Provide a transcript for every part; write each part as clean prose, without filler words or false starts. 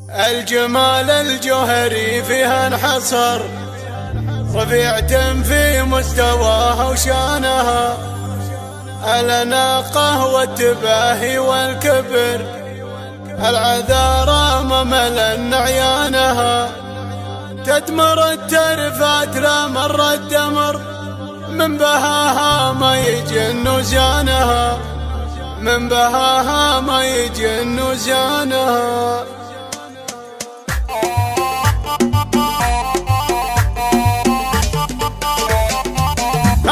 الجمال الجوهري فيها انحصر، رفيعة في مستواها وشانها، الأناقة والتباهي والكبر، العذارى مملا عيانها، تدمر الترفات لا مر الدمر، من بهاها ما يجن زانها، من بهاها ما يجن زانها.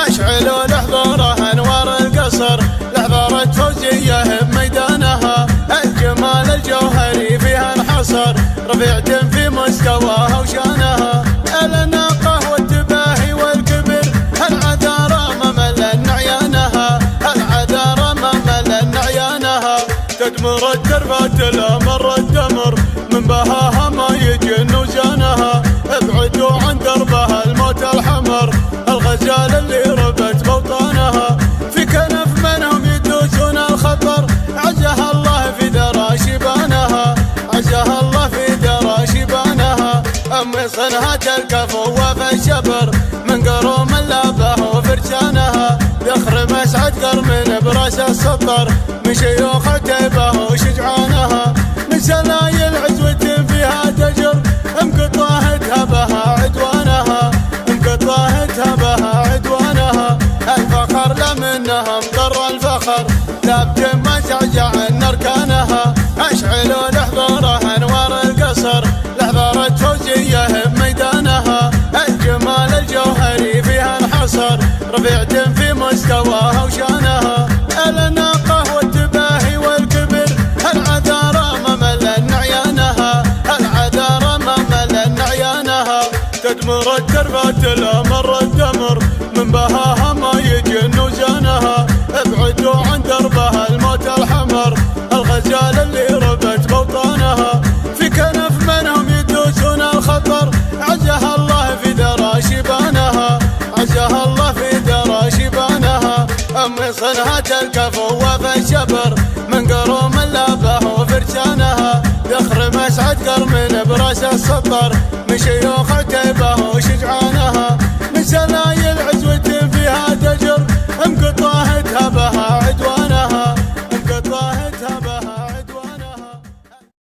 أشعلوا لحضورها أنوار القصر، لحضرت فوزية بميدانها، الجمال الجوهري فيها انحصر، رفيعة في مستواها وشانها، الأناقة والتباهي والكبر، العذارى مملا عيانها، العذارى مملا عيانها، تدمر التربات لا مر الدمر، من بهاها ما يجن زانها، ابعدوا عن دربها الموت الحمر، الغزال اللي ربت بوطانها، في كنف منهم يدوسون الخطر، عزها الله في ذرى شبانها، عزها الله في ذرى شبانها، أمي صنها الكفو في الشبر، من قروم اللابه وفرسانها، ذخر مسعد قرمن براس السطر، من شيوخ عتيبه وشجعانها، من سلايل عزوة فيها تجر، انقطاهتها بها عدوانها، انقطاهتها بها عدوانها، الفخر لا منها مضر الفخر، ثابت ما زعزع اركانها، اشعلوا لحضورها انوار القصر، لحضرت فوزية بميدانها، الجمال الجوهري فيها انحصر، رفيعة في مستواها وشانها، الأناقة والتباهي والكبر، العذارى مملا عيانها، العذارى مملا عيانها، تدمر التربات لا مر الدمر، من بهاها ما يجن زانها، ابعدوا عن دربها الموت الحمر، الغزال اللي ربت بوطانها، في كنف منهم يدوسون الخطر، عزها الله في ذرى شبانها، عزها الله في ذرى شبانها، أمي صنها الكفو في الشبر، من قروم اللابه وفرسانها، ذخر مسعد قرمن براس السطر، من شيوخ